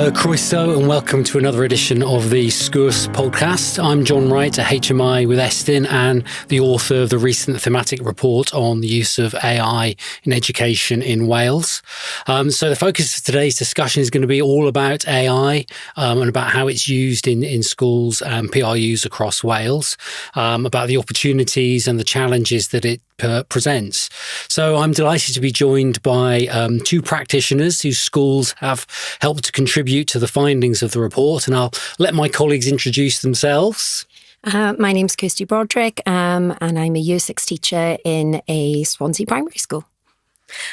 Croeso and welcome to another edition of the Sgwrs podcast. I'm Jon Wright HMI with Estyn and the author of the recent thematic report on the use of AI in education in Wales. So the focus of today's discussion is going to be all about AI and about how it's used in schools and PRUs across Wales, about the opportunities and the challenges that it presents. So I'm delighted to be joined by two practitioners whose schools have helped to contribute to the findings of the report, and I'll let my colleagues introduce themselves. My name's Kirsty Broderick, and I'm a Year 6 teacher in a Swansea primary school.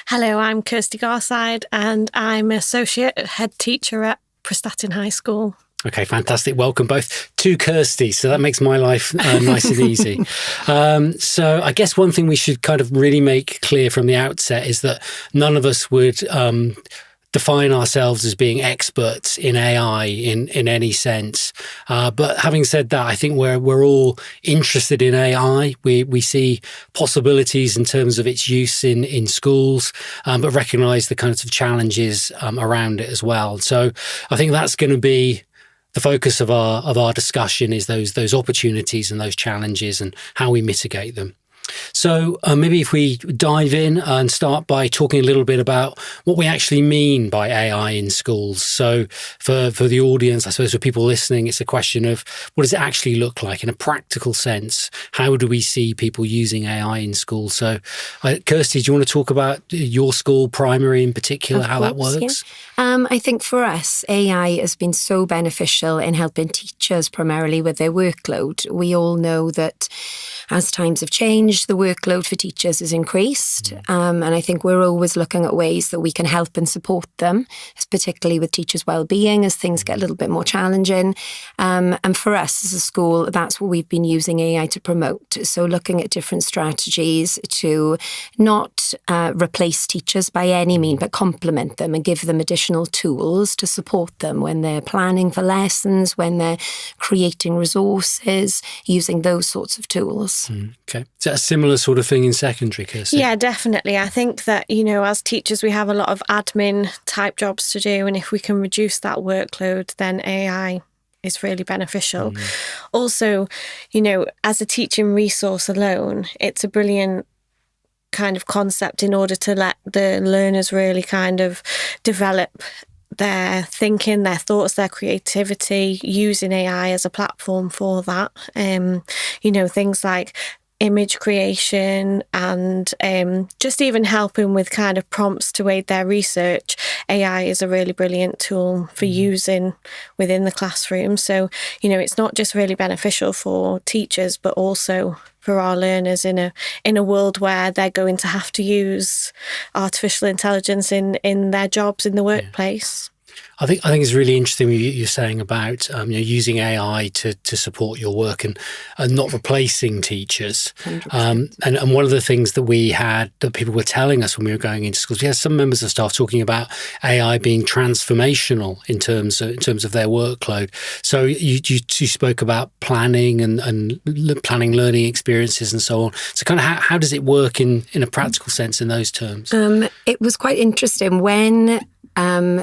Hello, I'm Kirsty Garside, and I'm Associate Head Teacher at Prestatyn High School. Okay, fantastic. Welcome both to Kirsty. So that makes my life nice and easy. So I guess one thing we should kind of really make clear from the outset is that none of us would define ourselves as being experts in AI in any sense. But having said that, I think we're all interested in AI. We see possibilities in terms of its use in schools, but recognise the kinds of challenges around it as well. So I think that's going to be the focus of our discussion, is those opportunities and those challenges and how we mitigate them. So maybe if we dive in and start by talking a little bit about what we actually mean by AI in schools. So for the audience, I suppose for people listening, it's a question of what does it actually look like in a practical sense? How do we see people using AI in schools? So Kirsty, do you want to talk about your school, primary in particular, how that works? Yeah. I think for us, AI has been so beneficial in helping teachers primarily with their workload. We all know that as times have changed, the workload for teachers has increased. And I think we're always looking at ways that we can help and support them, particularly with teachers' well-being as things get a little bit more challenging. And for us as a school, that's what we've been using AI to promote. So looking at different strategies to not replace teachers by any means, but complement them and give them additional tools to support them when they're planning for lessons, when they're creating resources, using those sorts of tools. Okay. Is that a similar sort of thing in secondary, Kirsty? Yeah, definitely. I think that, as teachers, we have a lot of admin type jobs to do. And if we can reduce that workload, then AI is really beneficial. Also, as a teaching resource alone, it's a brilliant kind of concept in order to let the learners really kind of develop their thinking, their thoughts, their creativity, using AI as a platform for that. Things like image creation and just even helping with kind of prompts to aid their research. AI is a really brilliant tool for using within the classroom. So, it's not just really beneficial for teachers, but also for our learners in a world where they're going to have to use artificial intelligence in their jobs in the workplace. I think it's really interesting what you're saying about using AI to support your work and not replacing teachers. And one of the things that people were telling us when we were going into schools, we had some members of staff talking about AI being transformational in terms of their workload. So you spoke about planning and planning learning experiences and so on. So kind of how does it work in a practical sense in those terms? It was quite interesting when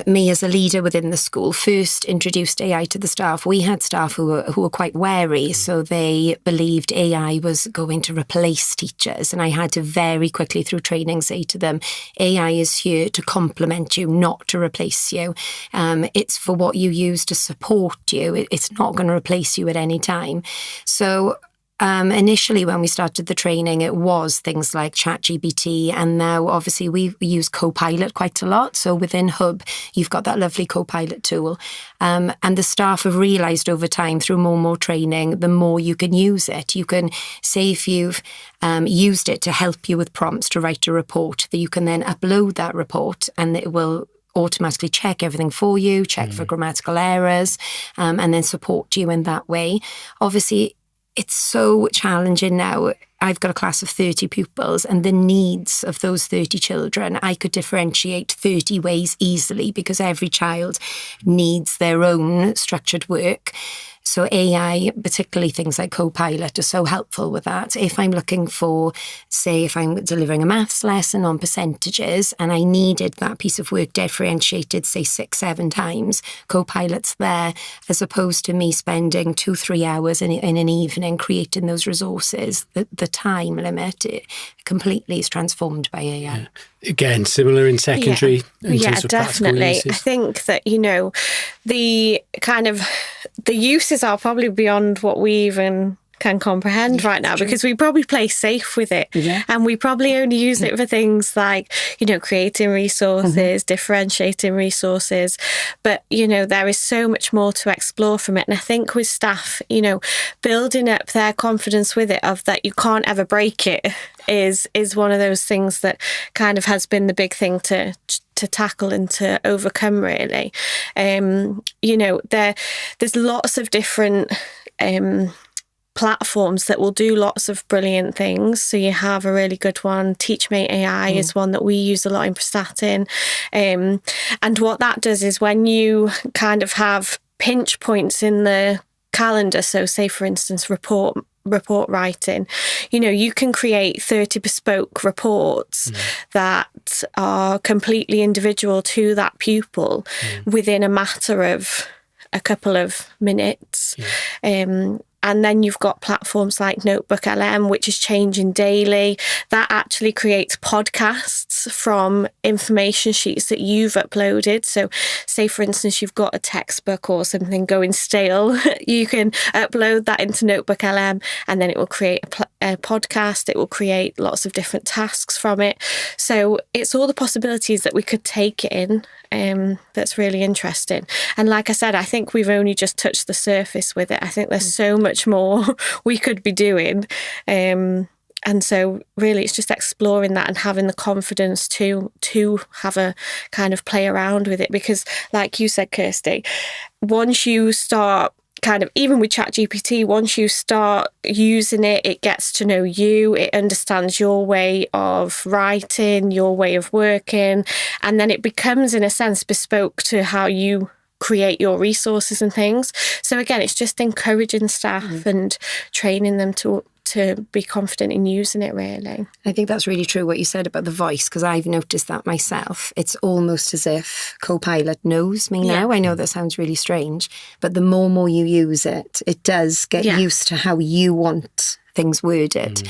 me as a leader within the school first introduced AI to the staff. We had staff who were quite wary, so they believed AI was going to replace teachers. And I had to very quickly through training say to them, AI is here to complement you, not to replace you. It's for what you use to support you. It's not going to replace you at any time. So initially, when we started the training, it was things like ChatGPT, and now obviously we use Copilot quite a lot. So within Hub, you've got that lovely Copilot tool. And the staff have realised over time through more and more training, the more you can use it. You can say if you've used it to help you with prompts to write a report, that you can then upload that report and it will automatically check everything for you, check for grammatical errors, and then support you in that way. Obviously, it's so challenging now. I've got a class of 30 pupils and the needs of those 30 children, I could differentiate 30 ways easily because every child needs their own structured work. So AI, particularly things like Copilot, are so helpful with that. If I'm looking for, say, if I'm delivering a maths lesson on percentages and I needed that piece of work differentiated, say 6-7 times, Copilot's there, as opposed to me spending 2-3 hours in an evening creating those resources. The time limit completely is transformed by AI. Yeah. Again, similar in secondary. In terms of definitely. uses. I think that, the kind of the uses are probably beyond what we even can comprehend right now, because we probably play safe with it, and we probably only use it for things like creating resources, differentiating resources, but there is so much more to explore from it. And I think with staff, building up their confidence with it, of that you can't ever break it, is one of those things that kind of has been the big thing to tackle and to overcome, really. There's lots of different platforms that will do lots of brilliant things. So you have a really good one, Teachmate AI is one that we use a lot in Prestatyn. And what that does is, when you kind of have pinch points in the calendar, so say for instance report writing, you can create 30 bespoke reports that are completely individual to that pupil within a matter of a couple of minutes. And then you've got platforms like Notebook LM, which is changing daily. That actually creates podcasts from information sheets that you've uploaded. So say, for instance, you've got a textbook or something going stale, you can upload that into Notebook LM, and then it will create a podcast. It will create lots of different tasks from it. So it's all the possibilities that we could take it in. That's really interesting. And like I said, I think we've only just touched the surface with it. I think there's so much more we could be doing. And so really it's just exploring that and having the confidence to have a kind of play around with it. Because like you said, Kirsty, once you start kind of, even with ChatGPT, once you start using it, it gets to know you, it understands your way of writing, your way of working, and then it becomes, in a sense, bespoke to how you create your resources and things. So again, it's just encouraging staff and training them to be confident in using it, really. I think that's really true what you said about the voice, because I've noticed that myself. It's almost as if Copilot knows me now. I know that sounds really strange, but the more you use it, it does get used to how you want things worded.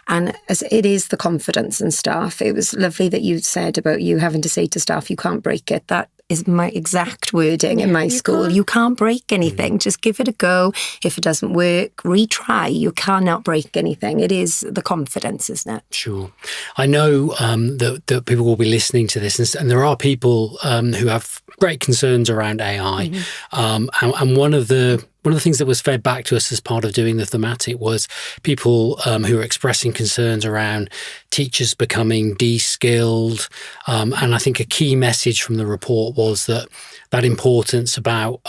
And as it is the confidence in staff, it was lovely that you said about you having to say to staff, you can't break it. That is my exact wording in my school. You can't break anything. Just give it a go. If it doesn't work, retry. You cannot break anything. It is the confidence, isn't it? Sure. I know that people will be listening to this, and there are people who have great concerns around AI. And one of the things that was fed back to us as part of doing the thematic was people who are expressing concerns around teachers becoming de-skilled. And I think a key message from the report was that importance about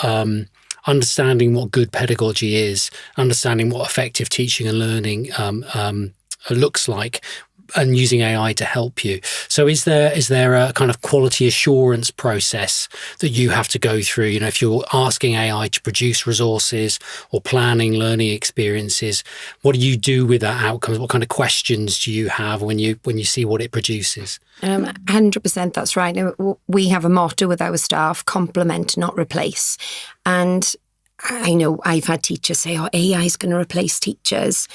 understanding what good pedagogy is, understanding what effective teaching and learning looks like, and using AI to help you. So is there a kind of quality assurance process that you have to go through? If you're asking AI to produce resources or planning learning experiences, what do you do with that outcomes? What kind of questions do you have when you see what it produces? 100%, that's right. We have a motto with our staff: complement, not replace. And I know I've had teachers say, AI is going to replace teachers,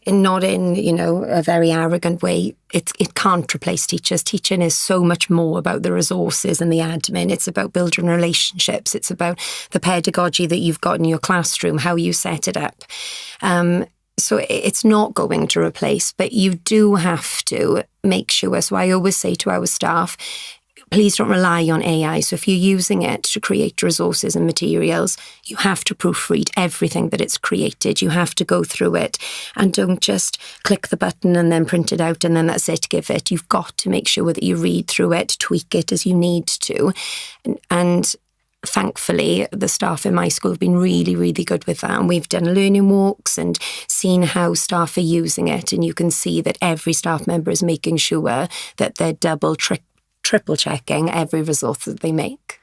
not in, a very arrogant way. It can't replace teachers. Teaching is so much more about the resources and the admin. It's about building relationships. It's about the pedagogy that you've got in your classroom, how you set it up. So it's not going to replace, but you do have to make sure. So I always say to our staff, please don't rely on AI. So if you're using it to create resources and materials, you have to proofread everything that it's created. You have to go through it, and don't just click the button and then print it out and then that's it, give it. You've got to make sure that you read through it, tweak it as you need to. And thankfully, the staff in my school have been really, really good with that. And we've done learning walks and seen how staff are using it. And you can see that every staff member is making sure that they're triple checking every resource that they make.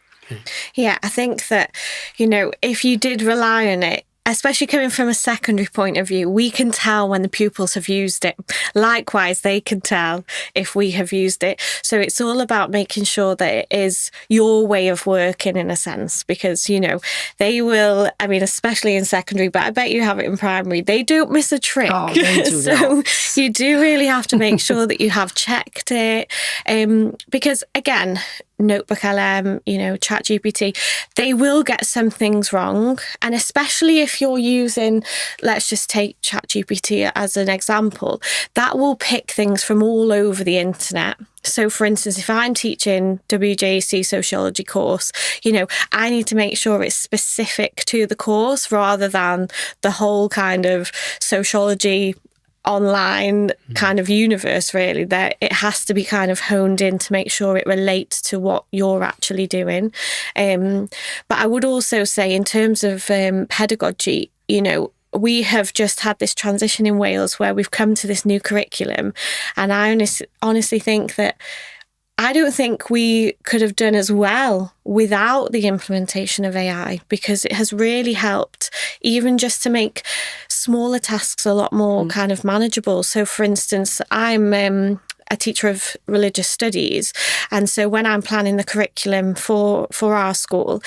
Yeah, I think that, if you did rely on it, especially coming from a secondary point of view, we can tell when the pupils have used it. Likewise, they can tell if we have used it. So it's all about making sure that it is your way of working, in a sense, because, you know, they will, I mean, especially in secondary, but I bet you have it in primary, they don't miss a trick. Oh, they do So not. you do really have to make sure that you have checked it. Because again, Notebook LM, you know, ChatGPT, they will get some things wrong. And especially if you're using, let's just take ChatGPT as an example, that will pick things from all over the internet. So for instance, if I'm teaching WJC sociology course, you know, I need to make sure it's specific to the course rather than the whole kind of sociology online kind of universe, really, that it has to be kind of honed in to make sure it relates to what you're actually doing. But I would also say in terms of pedagogy, you know, we have just had this transition in Wales where we've come to this new curriculum, and I honestly think that I don't think we could have done as well without the implementation of AI, because it has really helped even just to make smaller tasks a lot more kind of manageable. So for instance, I'm a teacher of religious studies, and so when I'm planning the curriculum for our school,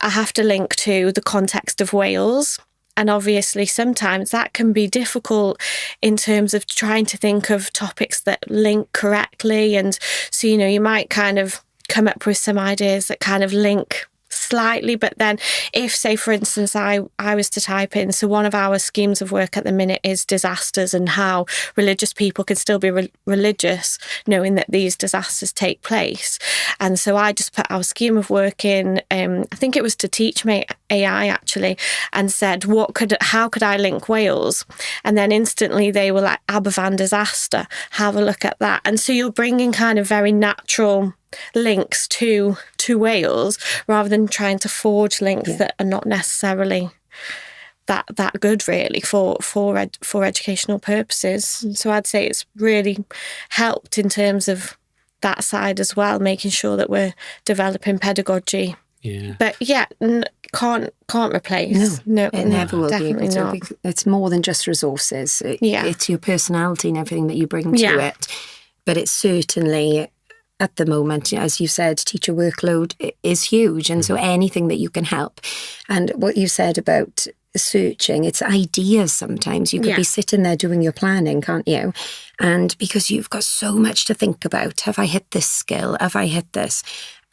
I have to link to the context of Wales. And obviously, sometimes that can be difficult in terms of trying to think of topics that link correctly. And so, you know, you might kind of come up with some ideas that kind of link slightly, but then if, say, for instance, I was to type in, so one of our schemes of work at the minute is disasters and how religious people can still be religious knowing that these disasters take place. And so I just put our scheme of work in, I think it was to Teachmate AI actually, and said, how could I link Wales? And then instantly they were like, Aberfan disaster, have a look at that. And so you're bringing kind of very natural links to Wales rather than trying to forge links that are not necessarily that good, really, for educational purposes. So I'd say it's really helped in terms of that side as well, making sure that we're developing pedagogy. Yeah. But yeah, can't replace. No, it never will be able not. to. It's more than just resources. It's your personality and everything that you bring to it. But it's certainly, at the moment, as you said, teacher workload is huge. And so anything that you can help. And what you said about searching, it's ideas sometimes. You could be sitting there doing your planning, can't you? And because you've got so much to think about, have I hit this skill? Have I hit this?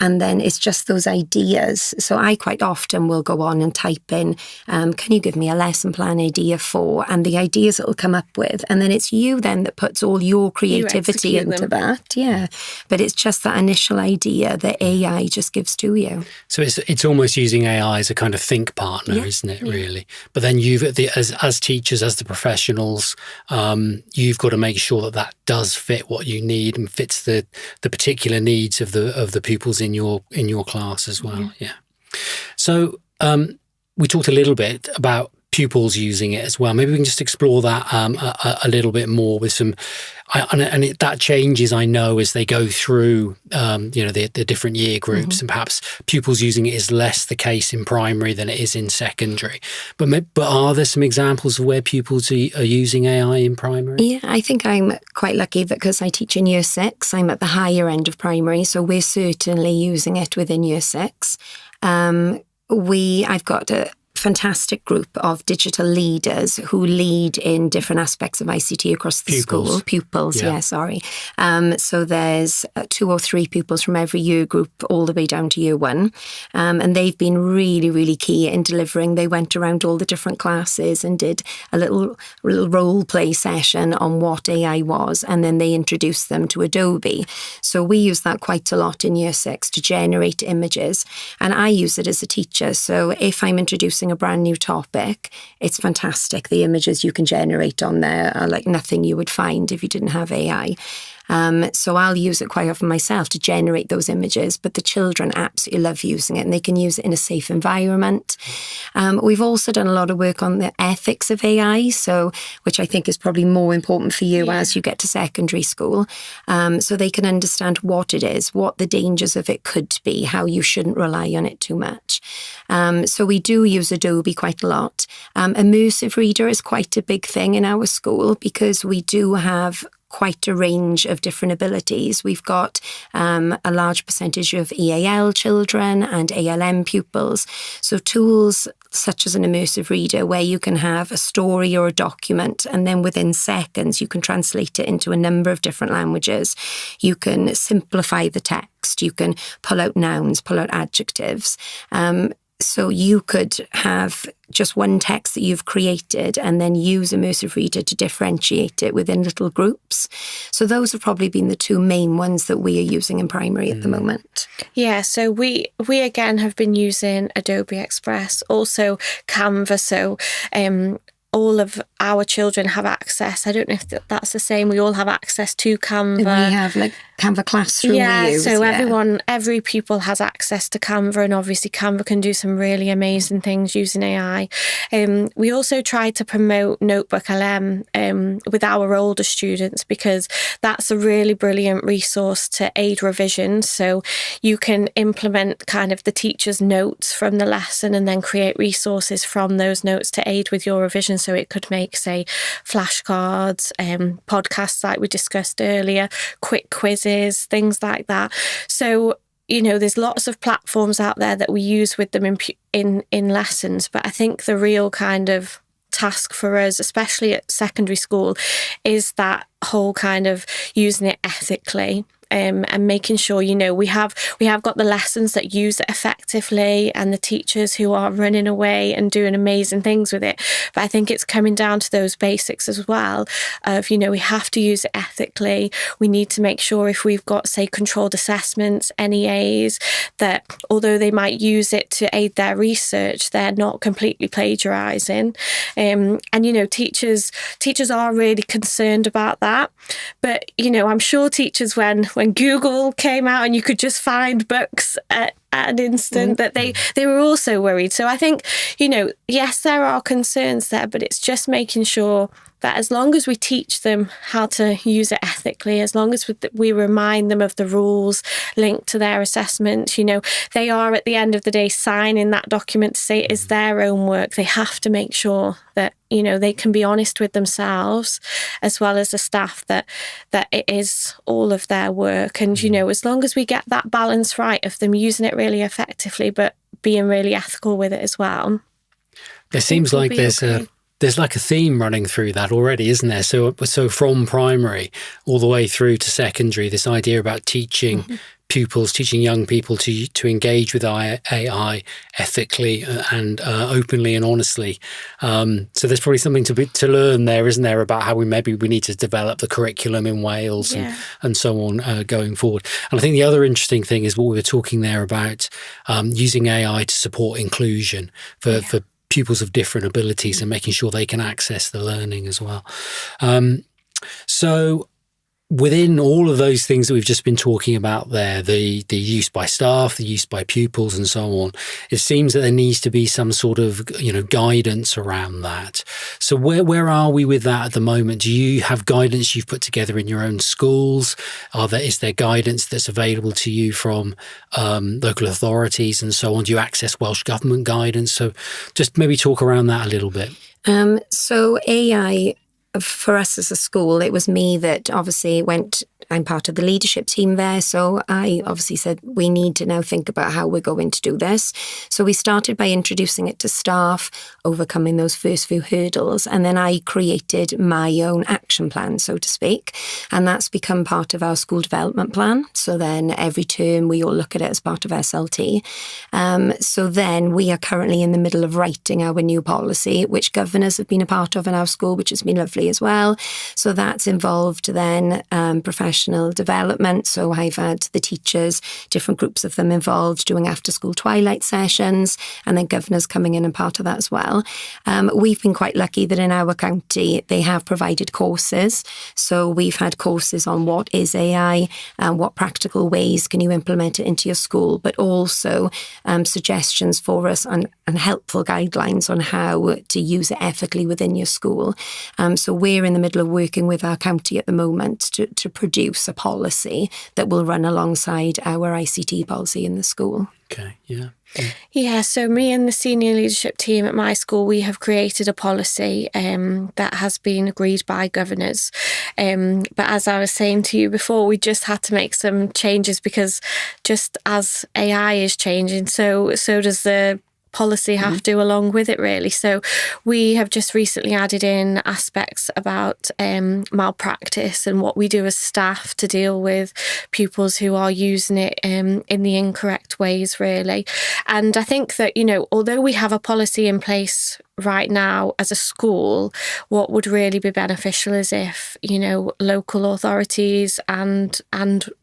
And then it's just those ideas. So I quite often will go on and type in, can you give me a lesson plan idea for, and the ideas it'll come up with. And then it's you then that puts all your creativity into that. Yeah. But it's just that initial idea that AI just gives to you. So it's almost using AI as a kind of think partner, isn't it, really? But then you've, as teachers, as the professionals, you've got to make sure that does fit what you need and fits the particular needs of the pupils in your class as well. Yeah. So we talked a little bit about pupils using it as well. Maybe we can just explore that a little bit more with some, that changes, I know, as they go through, the different year groups, and perhaps pupils using it is less the case in primary than it is in secondary. But are there some examples of where pupils are using AI in primary? Yeah, I think I'm quite lucky because I teach in year 6. I'm at the higher end of primary, so we're certainly using it within year 6. I've got a fantastic group of digital leaders who lead in different aspects of ICT across the school. Pupils, sorry. So there's 2 or 3 pupils from every year group all the way down to year 1. And they've been really, really key in delivering. They went around all the different classes and did a little role play session on what AI was, and then they introduced them to Adobe. So we use that quite a lot in year 6 to generate images. And I use it as a teacher. So if I'm introducing a brand new topic, it's fantastic. The images you can generate on there are like nothing you would find if you didn't have AI. So I'll use it quite often myself to generate those images, but the children absolutely love using it and they can use it in a safe environment. We've also done a lot of work on the ethics of AI, which I think is probably more important for you as you get to secondary school. So they can understand what it is, what the dangers of it could be, how you shouldn't rely on it too much. So we do use Adobe quite a lot. Immersive Reader is quite a big thing in our school because we do have quite a range of different abilities. We've got a large percentage of EAL children and ALM pupils. So tools such as an immersive reader where you can have a story or a document and then within seconds you can translate it into a number of different languages. You can simplify the text. You can pull out nouns, pull out adjectives. So you could have just one text that you've created and then use Immersive Reader to differentiate it within little groups. So those have probably been the two main ones that we are using in primary at the moment. Yeah, so we again have been using Adobe Express, also Canva. So all of our children have access. I don't know if that's the same. We all have access to Canva. We have like Canva Classroom. Every pupil has access to Canva, and obviously Canva can do some really amazing things using AI. We also try to promote Notebook LM with our older students because that's a really brilliant resource to aid revision. So you can implement kind of the teacher's notes from the lesson and then create resources from those notes to aid with your revision. So it could make, say, flashcards, podcasts like we discussed earlier, quick quizzes, things like that. So, there's lots of platforms out there that we use with them in lessons. But I think the real kind of task for us, especially at secondary school, is that whole kind of using it ethically. And making sure, we have got the lessons that use it effectively and the teachers who are running away and doing amazing things with it. But I think it's coming down to those basics as well of, we have to use it ethically. We need to make sure if we've got, say, controlled assessments, NEAs, that although they might use it to aid their research, they're not completely plagiarising. And, teachers are really concerned about that. But, I'm sure teachers, when Google came out and you could just find books at an instant, that they were also worried. So I think, yes, there are concerns there, but it's just making sure that as long as we teach them how to use it ethically, as long as we remind them of the rules linked to their assessment, they are at the end of the day signing that document to say it is their own work. They have to make sure that, they can be honest with themselves as well as the staff that it is all of their work. And, as long as we get that balance right of them using it really effectively, but being really ethical with it as well. There seems like there's like a theme running through that already, isn't there? So from primary all the way through to secondary, this idea about teaching pupils, teaching young people to engage with AI ethically and openly and honestly. So there's probably something to learn there, isn't there, about how we need to develop the curriculum in Wales and so on going forward. And I think the other interesting thing is what we were talking there about using AI to support inclusion for pupils of different abilities and making sure they can access the learning as well. So within all of those things that we've just been talking about there, the use by staff, the use by pupils and so on, it seems that there needs to be some sort of, guidance around that. So where are we with that at the moment? Do you have guidance you've put together in your own schools? Is there guidance that's available to you from local authorities and so on? Do you access Welsh Government guidance? So just maybe talk around that a little bit. So AI, for us as a school, it was me that obviously I'm part of the leadership team there. So I obviously said, we need to now think about how we're going to do this. So we started by introducing it to staff, overcoming those first few hurdles. And then I created my own action plan, so to speak. And that's become part of our school development plan. So then every term we all look at it as part of SLT. So then we are currently in the middle of writing our new policy, which governors have been a part of in our school, which has been lovely as well. So that's involved then professional professional development. So I've had the teachers, different groups of them involved, doing after-school twilight sessions, and then governors coming in and part of that as well. We've been quite lucky that in our county they have provided courses. So we've had courses on what is AI and what practical ways can you implement it into your school, but also suggestions for us and helpful guidelines on how to use it ethically within your school. So we're in the middle of working with our county at the moment to produce a policy that will run alongside our ICT policy in the school. Okay, yeah. Yeah, so me and the senior leadership team at my school, we have created a policy that has been agreed by governors. But as I was saying to you before, we just had to make some changes because just as AI is changing, so does the policy have to along with it, really. So we have just recently added in aspects about malpractice and what we do as staff to deal with pupils who are using it in the incorrect ways, really. And I think that, although we have a policy in place right now as a school, what would really be beneficial is if, local authorities and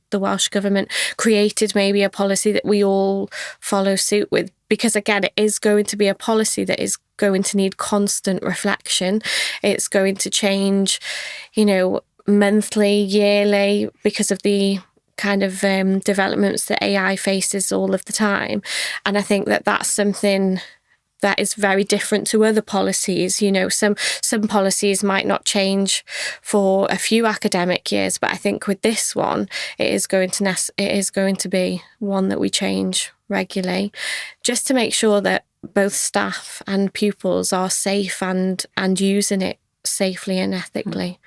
the Welsh Government created maybe a policy that we all follow suit with. Because again, it is going to be a policy that is going to need constant reflection. It's going to change, monthly, yearly, because of the kind of developments that AI faces all of the time. And I think that that's something that is very different to other policies. Some policies might not change for a few academic years, but I think with this one, it is going to be one that we change regularly, just to make sure that both staff and pupils are safe and using it safely and ethically.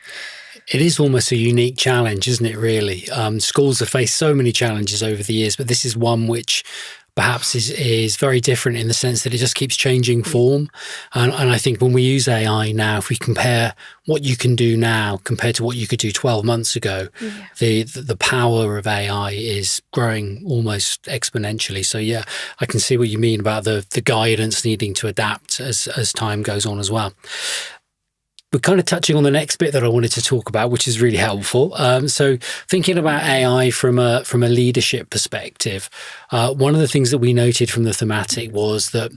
It is almost a unique challenge, isn't it, really? Schools have faced so many challenges over the years, but this is one which perhaps is very different in the sense that it just keeps changing form. And I think when we use AI now, if we compare what you can do now compared to what you could do 12 months ago, the power of AI is growing almost exponentially. So yeah, I can see what you mean about the guidance needing to adapt as time goes on as well. We're kind of touching on the next bit that I wanted to talk about, which is really helpful. So thinking about AI from a leadership perspective, one of the things that we noted from the thematic was that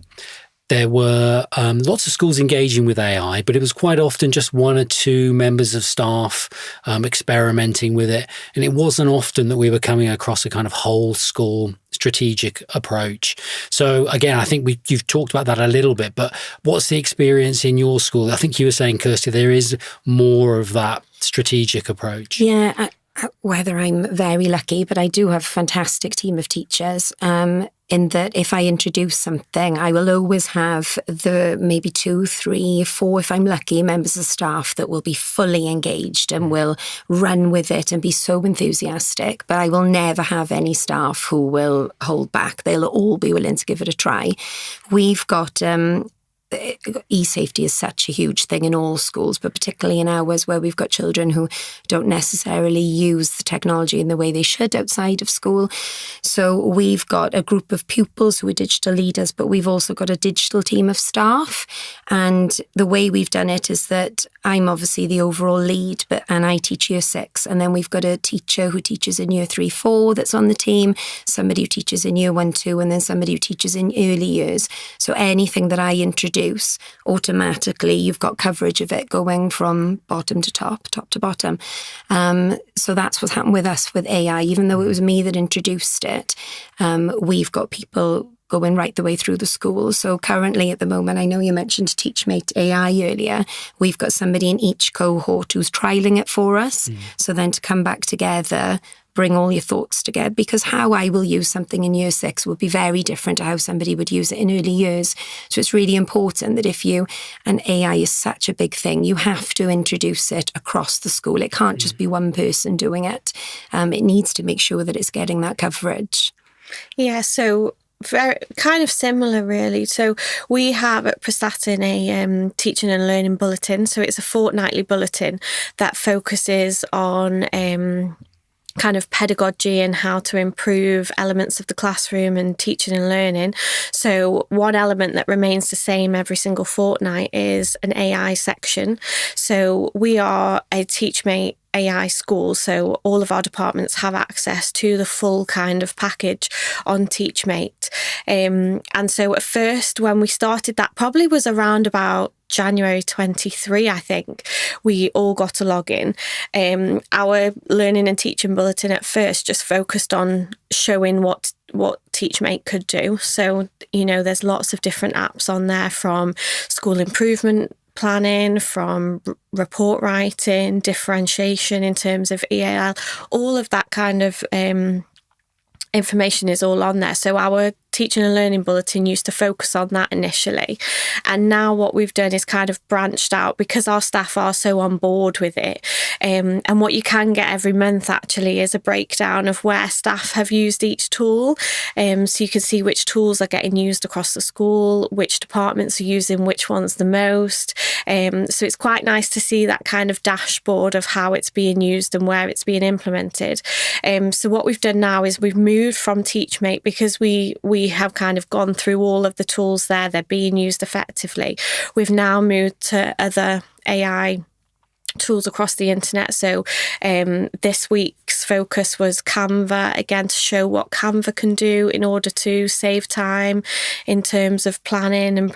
there were lots of schools engaging with AI, but it was quite often just one or two members of staff experimenting with it. And it wasn't often that we were coming across a kind of whole school strategic approach. So again, I think you've talked about that a little bit, but what's the experience in your school? I think you were saying, Kirsty, there is more of that strategic approach. Yeah, whether I'm very lucky, but I do have a fantastic team of teachers. In that if I introduce something, I will always have the maybe 2, 3, 4, if I'm lucky, members of staff that will be fully engaged and will run with it and be so enthusiastic. But I will never have any staff who will hold back. They'll all be willing to give it a try. We've got e-safety is such a huge thing in all schools, but particularly in ours where we've got children who don't necessarily use the technology in the way they should outside of school. So we've got a group of pupils who are digital leaders, but we've also got a digital team of staff. And the way we've done it is that I'm obviously the overall lead, and I teach year 6. And then we've got a teacher who teaches in year 3, 4 that's on the team, somebody who teaches in year 1, 2, and then somebody who teaches in early years. So anything that I introduce, automatically you've got coverage of it going from bottom to top to bottom. So that's what's happened with us with AI. Even though it was me that introduced it, we've got people going right the way through the school. So currently at the moment, I know you mentioned TeachMate AI earlier, we've got somebody in each cohort who's trialling it for us. So then to come back together, bring all your thoughts together, because how I will use something in year 6 would be very different to how somebody would use it in early years. So it's really important that and AI is such a big thing, you have to introduce it across the school. It can't just be one person doing it. It needs to make sure that it's getting that coverage. Yeah, so very kind of similar, really. So we have at Estyn a teaching and learning bulletin. So it's a fortnightly bulletin that focuses on kind of pedagogy and how to improve elements of the classroom and teaching and learning. So one element that remains the same every single fortnight is an AI section. So we are a TeachMate AI school, so all of our departments have access to the full kind of package on TeachMate. And so at first, when we started, that probably was around about January 23, I think, we all got a login. Our learning and teaching bulletin at first just focused on showing what TeachMate could do. So, there's lots of different apps on there, from school improvement planning, from report writing, differentiation in terms of EAL, all of that kind of information is all on there. So our teaching and learning bulletin used to focus on that initially. And now what we've done is kind of branched out, because our staff are so on board with it. And what you can get every month actually is a breakdown of where staff have used each tool. So you can see which tools are getting used across the school, which departments are using which ones the most. So it's quite nice to see that kind of dashboard of how it's being used and where it's being implemented. So what we've done now is we've moved from TeachMate, because we have kind of gone through all of the tools there, they're being used effectively. We've now moved to other AI tools across the internet. So this week's focus was Canva, again, to show what Canva can do in order to save time in terms of planning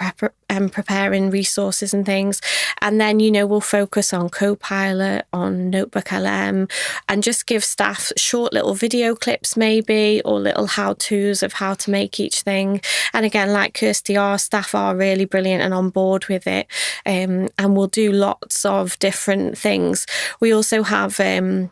and preparing resources and things. And then, we'll focus on Copilot, on Notebook LM, and just give staff short little video clips maybe, or little how-tos of how to make each thing. And again, like Kirsty, our staff are really brilliant and on board with it. And we'll do lots of different things. We also have a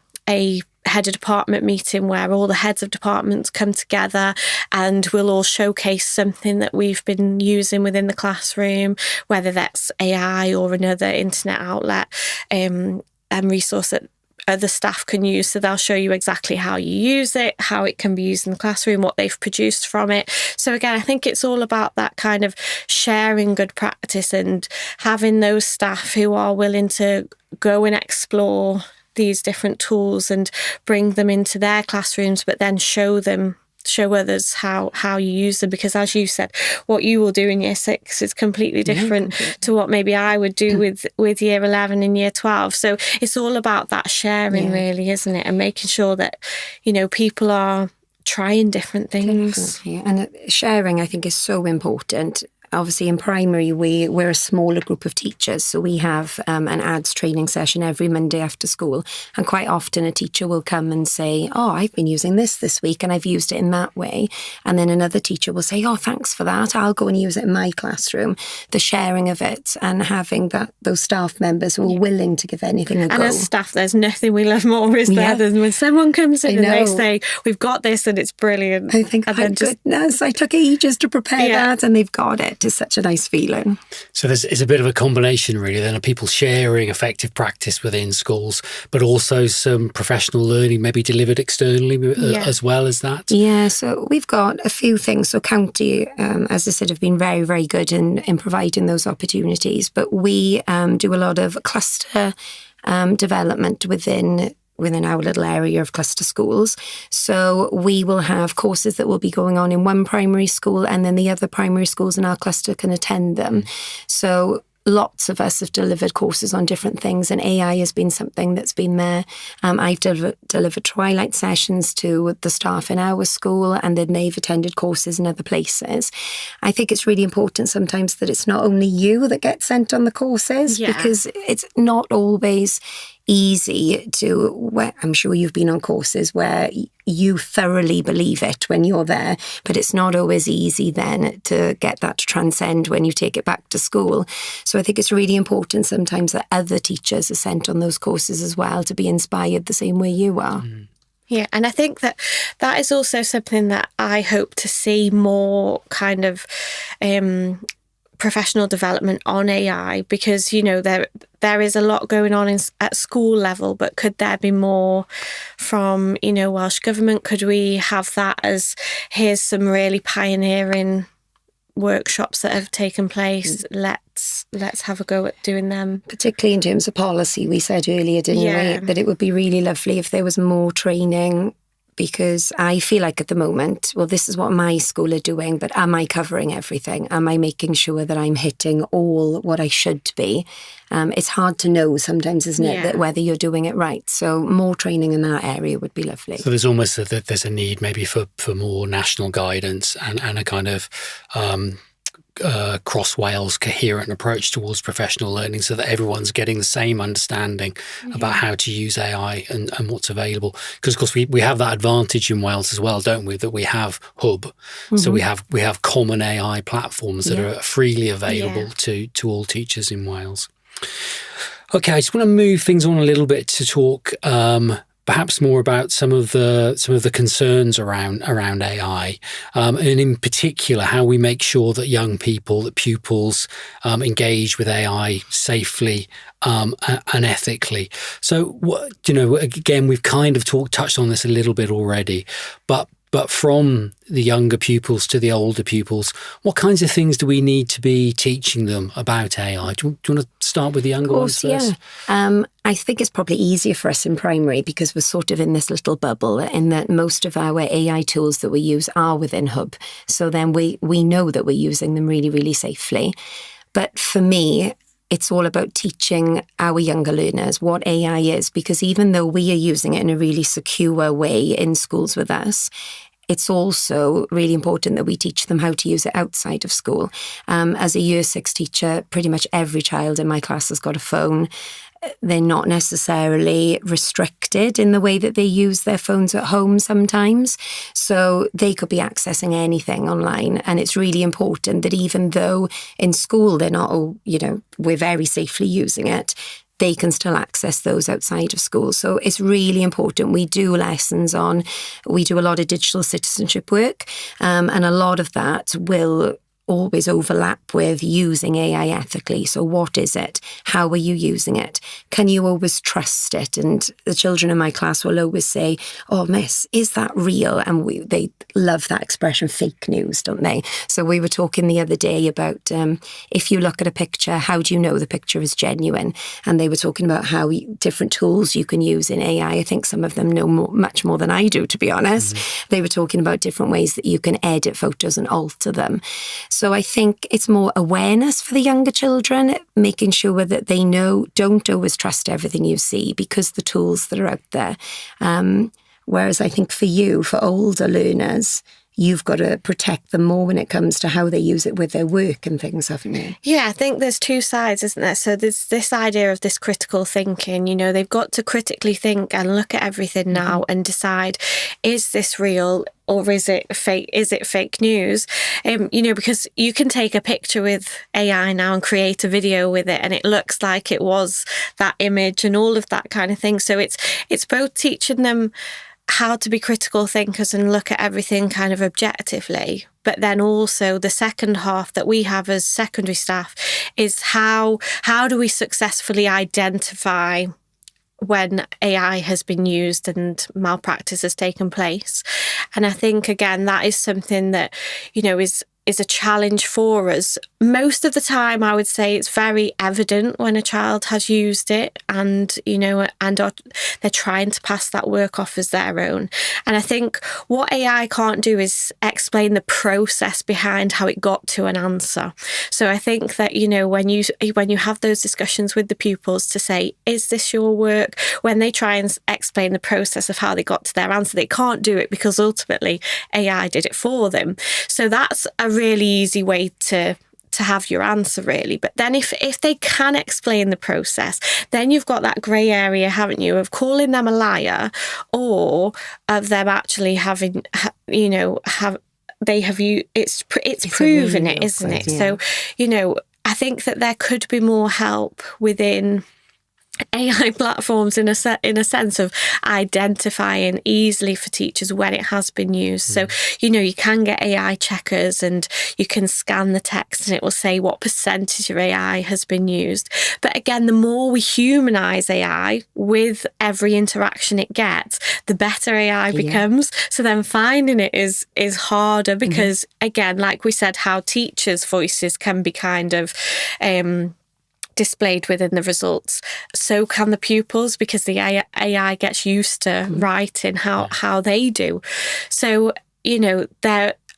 head of department meeting where all the heads of departments come together, and we'll all showcase something that we've been using within the classroom, whether that's AI or another internet outlet and resource that other staff can use. So they'll show you exactly how you use it, how it can be used in the classroom, what they've produced from it. So again, I think it's all about that kind of sharing good practice and having those staff who are willing to go and explore these different tools and bring them into their classrooms, but then show others how you use them. Because as you said, what you will do in year 6 is completely different to what maybe I would do with year 11 and year 12. So it's all about that sharing really, isn't it? And making sure that, people are trying different things. Definitely. And sharing, I think, is so important. Obviously, in primary, we're a smaller group of teachers, so we have an ads training session every Monday after school. And quite often a teacher will come and say, oh, I've been using this week and I've used it in that way. And then another teacher will say, oh, thanks for that, I'll go and use it in my classroom. The sharing of it and having those staff members who are willing to give anything a go. And as staff, there's nothing we love more, is there, than when someone comes in and they say, we've got this and it's brilliant. I think, thank goodness, I took ages to prepare that and they've got it. It's such a nice feeling. So it's a bit of a combination really then of people sharing effective practice within schools, but also some professional learning maybe delivered externally as well as that. Yeah, so we've got a few things. So County, as I said, have been very, very good in providing those opportunities, but we do a lot of cluster development within our little area of cluster schools. So we will have courses that will be going on in one primary school, and then the other primary schools in our cluster can attend them. So lots of us have delivered courses on different things, and AI has been something that's been there. I've delivered twilight sessions to the staff in our school, and then they've attended courses in other places. I think it's really important sometimes that it's not only you that gets sent on the courses, because it's not always easy I'm sure you've been on courses where you thoroughly believe it when you're there, but it's not always easy then to get that to transcend when you take it back to school. So I think it's really important sometimes that other teachers are sent on those courses as well to be inspired the same way you are. Yeah, and I think that is also something that I hope to see more kind of professional development on AI, because there is a lot going on at school level, but could there be more from Welsh Government? Could we have that as, here's some really pioneering workshops that have taken place. Let's have a go at doing them. Particularly in terms of policy, we said earlier, didn't we, that it would be really lovely if there was more training, because I feel like at the moment, well, this is what my school are doing, but am I covering everything? Am I making sure that I'm hitting all what I should be? It's hard to know sometimes, isn't it, that whether you're doing it right. So more training in that area would be lovely. So there's almost there's a need maybe for more national guidance and a kind of cross Wales coherent approach towards professional learning, so that everyone's getting the same understanding about how to use AI and what's available. Because of course we have that advantage in Wales as well, don't we, that we have Hub. So we have common AI platforms that are freely available to all teachers in Wales. Okay, I just want to move things on a little bit to talk perhaps more about some of the concerns around AI, and in particular how we make sure that young people, that pupils, engage with AI safely and ethically. So, again, we've kind of touched on this a little bit already, but from the younger pupils to the older pupils, what kinds of things do we need to be teaching them about AI? Do you want to start with the younger ones first? Yeah. I think it's probably easier for us in primary because we're sort of in this little bubble, in that most of our AI tools that we use are within Hub. So then we know that we're using them really, really safely. But for me, it's all about teaching our younger learners what AI is, because even though we are using it in a really secure way in schools with us, it's also really important that we teach them how to use it outside of school. As a Year 6 teacher, pretty much every child in my class has got a phone. They're not necessarily restricted in the way that they use their phones at home sometimes. So they could be accessing anything online. And it's really important that even though in school they're not, we're very safely using it, they can still access those outside of school. So it's really important. We do lessons we do a lot of digital citizenship work, and a lot of that will always overlap with using AI ethically. So what is it? How are you using it? Can you always trust it? And the children in my class will always say, "Oh, miss, is that real?" And they love that expression, fake news, don't they? So we were talking the other day about if you look at a picture, how do you know the picture is genuine? And they were talking about how different tools you can use in AI. I think some of them know much more than I do, to be honest. They were talking about different ways that you can edit photos and alter them. So I think it's more awareness for the younger children, making sure that they know, don't always trust everything you see because the tools that are out there. Whereas I think for older learners, you've got to protect them more when it comes to how they use it with their work and things, haven't you? Yeah, I think there's two sides, isn't there? So there's this idea of this critical thinking. They've got to critically think and look at everything now and decide, is this real or is it fake? Is it fake news? Because you can take a picture with AI now and create a video with it, and it looks like it was that image and all of that kind of thing. So it's both teaching them how to be critical thinkers and look at everything kind of objectively. But then also the second half that we have as secondary staff is how do we successfully identify when AI has been used and malpractice has taken place. And I think, again, that is something that, is a challenge for us. Most of the time, I would say it's very evident when a child has used it and they're trying to pass that work off as their own. And I think what AI can't do is explain the process behind how it got to an answer. So I think that, when you have those discussions with the pupils to say, is this your work? When they try and explain the process of how they got to their answer, they can't do it because ultimately AI did it for them. So that's a really easy way to have your answer, really. But then if they can explain the process, then you've got that grey area, haven't you, of calling them a liar or of them actually having, it's proven it, isn't it? Yeah. So, I think that there could be more help within AI platforms in a sense of identifying easily for teachers when it has been used. So, you can get AI checkers and you can scan the text and it will say what percentage of AI has been used. But again, the more we humanize AI with every interaction it gets, the better AI becomes. So then finding it is harder because, again, like we said, how teachers' voices can be kind of displayed within the results, so can the pupils, because the AI gets used to writing how they do. So,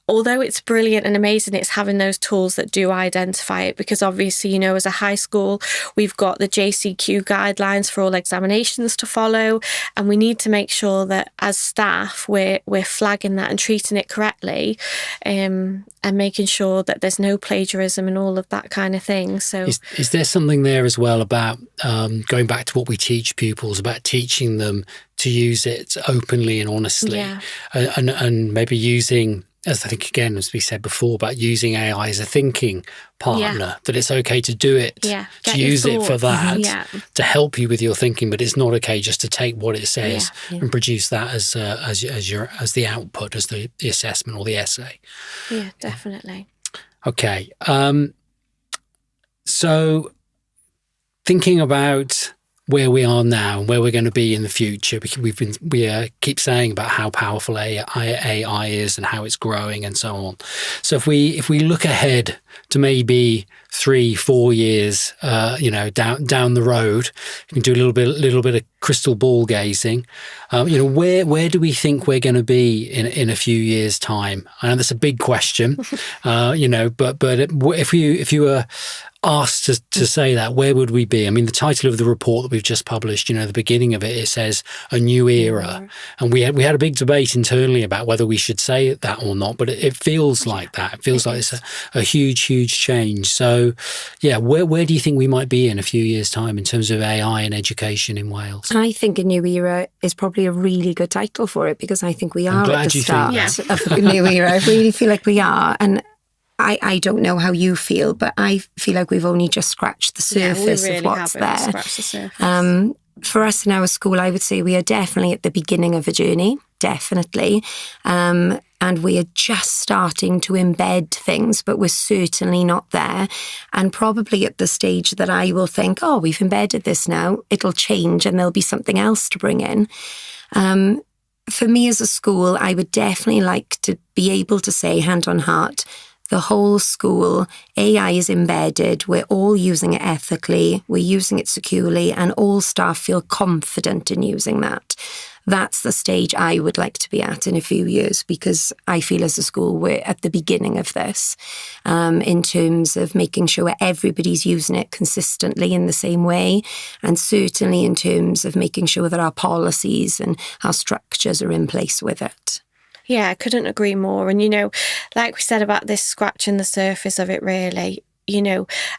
although it's brilliant and amazing, it's having those tools that do identify it, because obviously, as a high school, we've got the JCQ guidelines for all examinations to follow, and we need to make sure that as staff, we're flagging that and treating it correctly, and making sure that there's no plagiarism and all of that kind of thing. So is there something there as well about going back to what we teach pupils, about teaching them to use it openly and honestly, and maybe using, as I think, again, as we said before, about using AI as a thinking partner, that it's okay to do it, to use it for that, to help you with your thinking, but it's not okay just to take what it says and produce that as the output, as the assessment or the essay. Yeah, definitely. Okay. So thinking about where we are now and where we're going to be in the future, because we keep saying about how powerful AI is and how it's growing and so on. So if we look ahead to maybe 3-4 years, down the road, we can do a little bit of crystal ball gazing. Where do we think we're going to be in a few years' time? I know that's a big question, but if you were asked to say that, where would we be? I mean, the title of the report that we've just published, the beginning of it says a new era. And we had a big debate internally about whether we should say that or not, but it feels like that. It feels like it's a huge change. So, where do you think we might be in a few years' time in terms of AI and education in Wales? I think a new era is probably a really good title for it, because I think we are at the start of a new era. I really feel like we are. And I don't know how you feel, but I feel like we've only just scratched the surface of what's there. Scratched the surface. For us in our school, I would say we are definitely at the beginning of a journey, definitely. And we are just starting to embed things, but we're certainly not there. And probably at the stage that I will think, we've embedded this now, it'll change and there'll be something else to bring in. For me as a school, I would definitely like to be able to say, hand on heart, the whole school, AI is embedded, we're all using it ethically, we're using it securely, and all staff feel confident in using that. That's the stage I would like to be at in a few years, because I feel as a school we're at the beginning of this, in terms of making sure everybody's using it consistently in the same way, and certainly in terms of making sure that our policies and our structures are in place with it. Yeah, I couldn't agree more. And, like we said about this scratching the surface of it, really,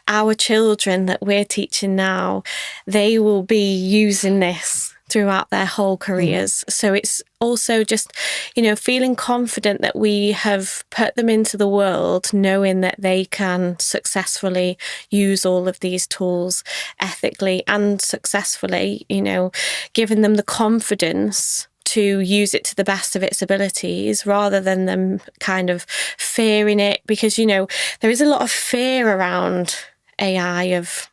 our children that we're teaching now, they will be using this throughout their whole careers. So it's also just, feeling confident that we have put them into the world, knowing that they can successfully use all of these tools ethically and successfully, giving them the confidence to use it to the best of its abilities, rather than them kind of fearing it, because, there is a lot of fear around AI of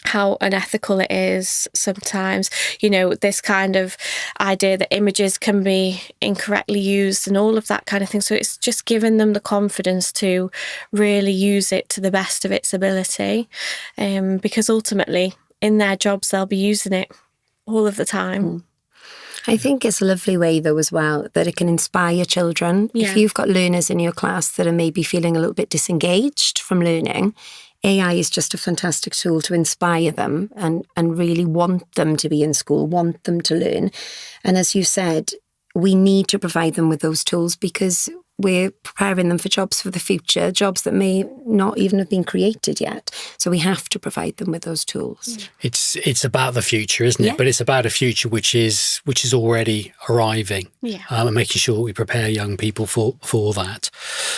how unethical it is sometimes, this kind of idea that images can be incorrectly used and all of that kind of thing. So it's just giving them the confidence to really use it to the best of its ability, because ultimately in their jobs they'll be using it all of the time. I think it's a lovely way, though, as well, that it can inspire children. Yeah. If you've got learners in your class that are maybe feeling a little bit disengaged from learning, AI is just a fantastic tool to inspire them and really want them to be in school, want them to learn. And as you said, we need to provide them with those tools, because we're preparing them for jobs for the future, jobs that may not even have been created yet. So we have to provide them with those tools. It's about the future, isn't it? But it's about a future which is already arriving, and making sure we prepare young people for that.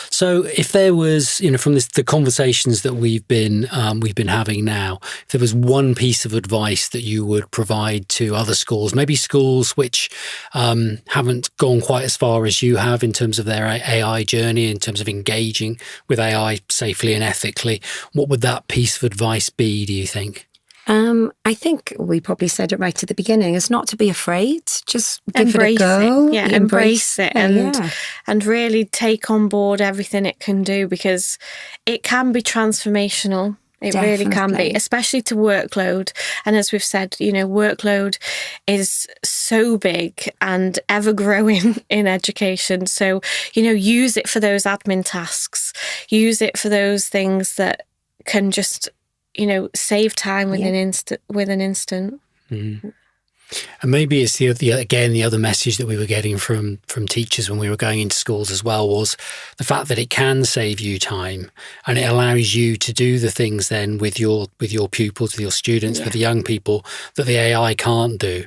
So if there was, from the conversations that we've been having now, if there was one piece of advice that you would provide to other schools, maybe schools which haven't gone quite as far as you have in terms of their AI journey, in terms of engaging with AI safely and ethically, what would that piece of advice be, do you think? I think we probably said it right at the beginning, is not to be afraid, just give embrace it a go. It. Yeah, embrace it and really take on board everything it can do, because it can be transformational. It Definitely. really can be, especially to workload. And as we've said, workload is so big and ever growing in education. So, use it for those admin tasks, use it for those things that can just, save time with an instant. Mm-hmm. And maybe it's the other message that we were getting from teachers when we were going into schools as well, was the fact that it can save you time, and it allows you to do the things then with your pupils, with your students, with the young people, that the AI can't do.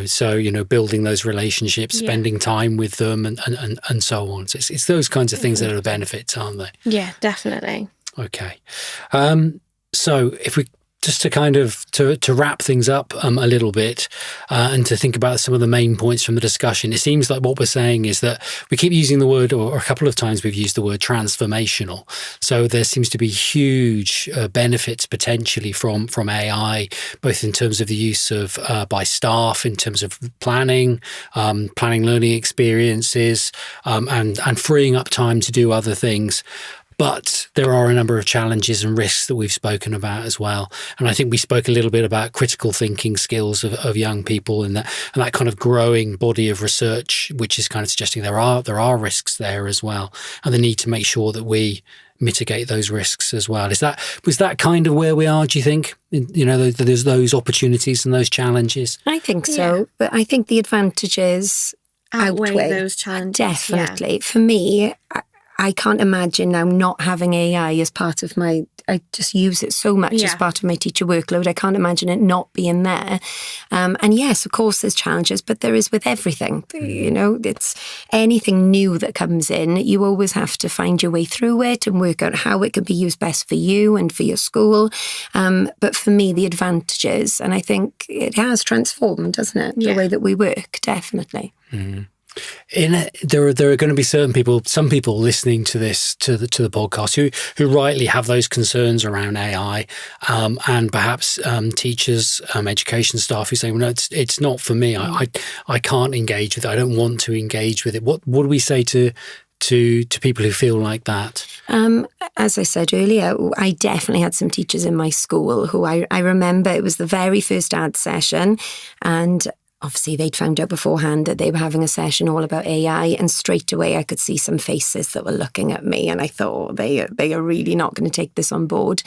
So building those relationships, spending time with them, and so on. So it's those kinds of things that are the benefits, aren't they? Yeah, definitely. Okay. So if we just to kind of to wrap things up a little bit, and to think about some of the main points from the discussion, it seems like what we're saying is that we keep using the word, or a couple of times we've used the word transformational. So there seems to be huge benefits potentially from AI, both in terms of the use of by staff, in terms of planning learning experiences, and freeing up time to do other things. But there are a number of challenges and risks that we've spoken about as well. And I think we spoke a little bit about critical thinking skills of young people, and that kind of growing body of research, which is kind of suggesting there are risks there as well, and the need to make sure that we mitigate those risks as well. Was that kind of where we are, do you think? There's those opportunities and those challenges? I think so, but I think the advantages outweigh those challenges. Definitely. Yeah. For me, I can't imagine now not having AI as part of I just use it so much as part of my teacher workload. I can't imagine it not being there. And yes, of course, there's challenges, but there is with everything. It's anything new that comes in, you always have to find your way through it and work out how it can be used best for you and for your school. But for me, the advantages, and I think it has transformed, hasn't it? The way that we work, definitely. Mm-hmm. There are going to be some people listening to this to the podcast who rightly have those concerns around AI, and perhaps teachers, education staff who say, well, no, it's not for me. I can't engage with it. I don't want to engage with it. What do we say to people who feel like that? As I said earlier, I definitely had some teachers in my school who I remember it was the very first ad session, and obviously they'd found out beforehand that they were having a session all about AI, and straight away I could see some faces that were looking at me, and I thought, they are really not going to take this on board.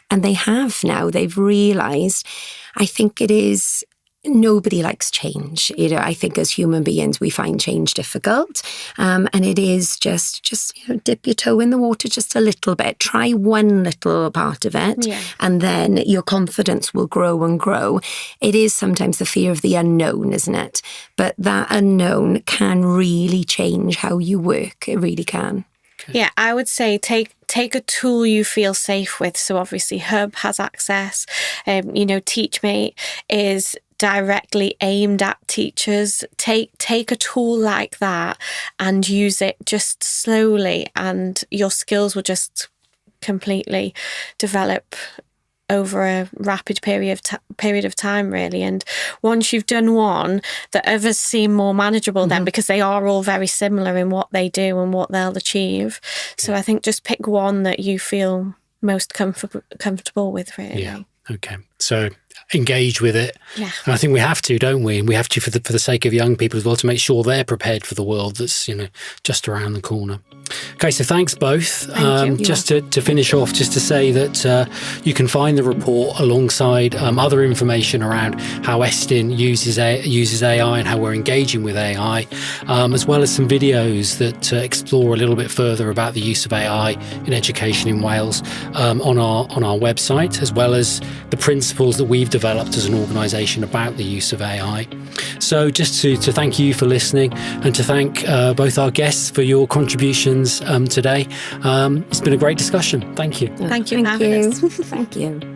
And they have now. They've realised, I think it is, nobody likes change. I think as human beings, we find change difficult. And it is just dip your toe in the water just a little bit. Try one little part of it, and then your confidence will grow and grow. It is sometimes the fear of the unknown, isn't it? But that unknown can really change how you work. It really can. Okay. Yeah, I would say take a tool you feel safe with. So obviously Hub has access. Teachmate is directly aimed at teachers. Take a tool like that and use it just slowly, and your skills will just completely develop over a rapid period of time, really. And once you've done one, the others seem more manageable then, because they are all very similar in what they do and what they'll achieve. So I think just pick one that you feel most comfortable with, really. Yeah. Okay. So engage with it. Yeah. And I think we have to, don't we? And we have to for the sake of young people as well, to make sure they're prepared for the world that's, just around the corner. Okay, so thanks both. Thank you. Just to finish off, just to say that you can find the report alongside other information around how Estyn uses AI and how we're engaging with AI, as well as some videos that explore a little bit further about the use of AI in education in Wales on our website, as well as the principles that we've developed as an organisation about the use of AI. So just to thank you for listening, and to thank both our guests for your contributions today. It's been a great discussion. Thank you. Thank you for having us. Thank you.